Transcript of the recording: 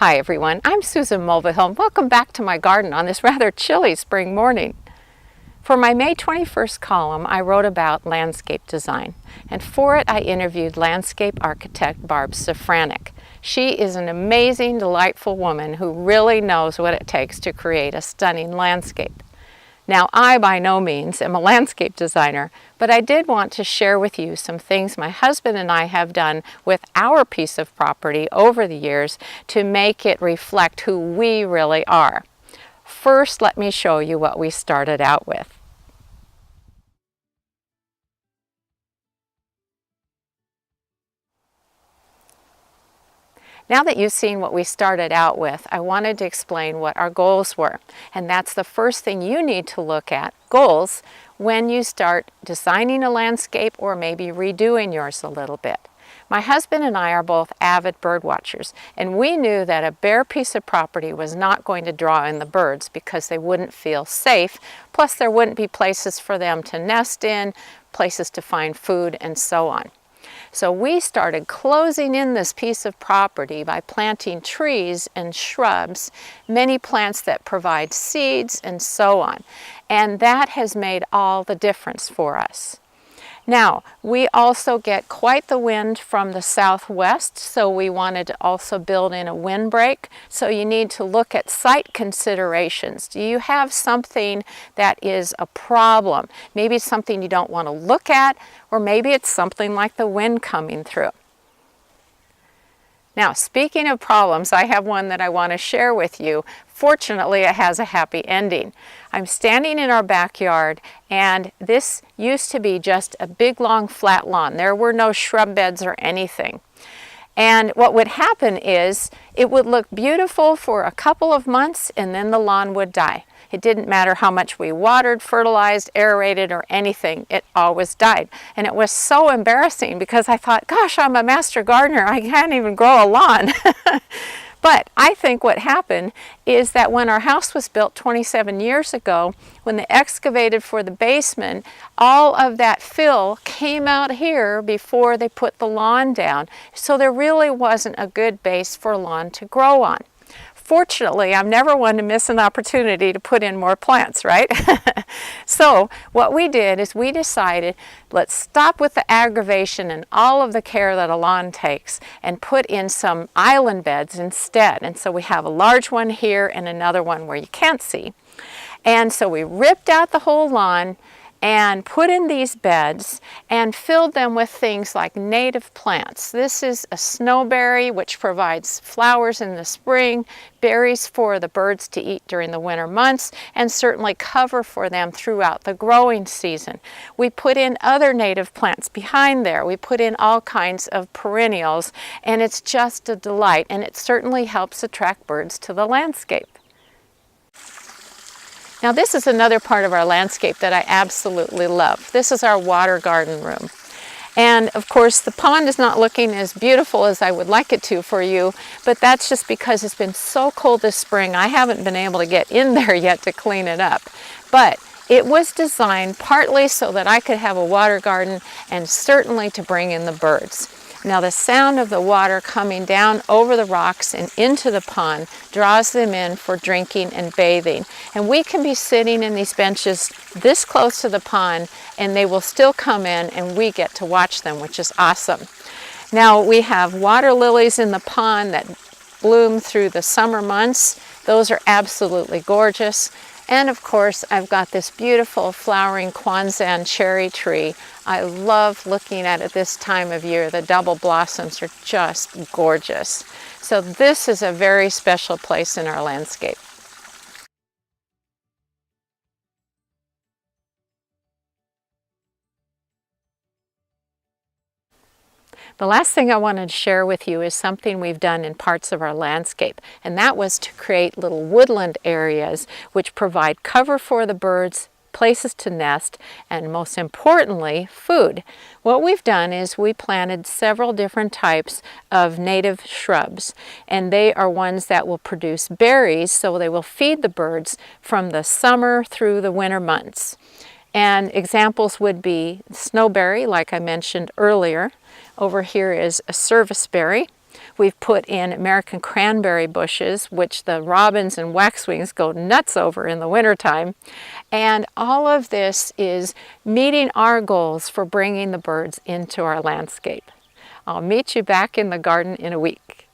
Hi everyone, I'm Susan Mulvihill and welcome back to my garden on this rather chilly spring morning. For my May 21st column, I wrote about landscape design, and for it I interviewed landscape architect Barb Safranek. She is an amazing, delightful woman who really knows what it takes to create a stunning landscape. Now, I by no means am a landscape designer, but I did want to share with you some things my husband and I have done with our piece of property over the years to make it reflect who we really are. First, let me show you what we started out with. Now that you've seen what we started out with, I wanted to explain what our goals were. And that's the first thing you need to look at, goals, when you start designing a landscape or maybe redoing yours a little bit. My husband and I are both avid bird watchers, and we knew that a bare piece of property was not going to draw in the birds because they wouldn't feel safe, plus there wouldn't be places for them to nest in, places to find food, and so on. So we started closing in this piece of property by planting trees and shrubs, many plants that provide seeds and so on. And that has made all the difference for us. Now, we also get quite the wind from the southwest, so we wanted to also build in a windbreak. So you need to look at site considerations. Do you have something that is a problem? Maybe it's something you don't want to look at, or maybe it's something like the wind coming through. Now, speaking of problems, I have one that I want to share with you. Fortunately, it has a happy ending. I'm standing in our backyard, and this used to be just a big, long, flat lawn. There were no shrub beds or anything. And what would happen is it would look beautiful for a couple of months, and then the lawn would die. It didn't matter how much we watered, fertilized, aerated, or anything. It always died. And it was so embarrassing because I thought, gosh, I'm a master gardener. I can't even grow a lawn. But I think what happened is that when our house was built 27 years ago, when they excavated for the basement, all of that fill came out here before they put the lawn down. So there really wasn't a good base for lawn to grow on. Fortunately, I'm never one to miss an opportunity to put in more plants, right? So what we did is we decided, let's stop with the aggravation and all of the care that a lawn takes and put in some island beds instead. And so we have a large one here and another one where you can't see. And so we ripped out the whole lawn and put in these beds and filled them with things like native plants. This is a snowberry, which provides flowers in the spring, berries for the birds to eat during the winter months, and certainly cover for them throughout the growing season. We put in other native plants behind there. We put in all kinds of perennials, and it's just a delight, and it certainly helps attract birds to the landscape. Now this is another part of our landscape that I absolutely love. This is our water garden room. And of course the pond is not looking as beautiful as I would like it to for you, but that's just because it's been so cold this spring I haven't been able to get in there yet to clean it up. But it was designed partly so that I could have a water garden and certainly to bring in the birds. Now the sound of the water coming down over the rocks and into the pond draws them in for drinking and bathing. And we can be sitting in these benches this close to the pond and they will still come in and we get to watch them, which is awesome. Now we have water lilies in the pond that bloom through the summer months. Those are absolutely gorgeous. And of course, I've got this beautiful flowering Kwanzan cherry tree. I love looking at it this time of year. The double blossoms are just gorgeous. So this is a very special place in our landscape. The last thing I wanted to share with you is something we've done in parts of our landscape, and that was to create little woodland areas which provide cover for the birds, places to nest, and most importantly, food. What we've done is we planted several different types of native shrubs, and they are ones that will produce berries, so they will feed the birds from the summer through the winter months. And examples would be snowberry, like I mentioned earlier. Over here is a serviceberry. We've put in American cranberry bushes, which the robins and waxwings go nuts over in the wintertime. And all of this is meeting our goals for bringing the birds into our landscape. I'll meet you back in the garden in a week.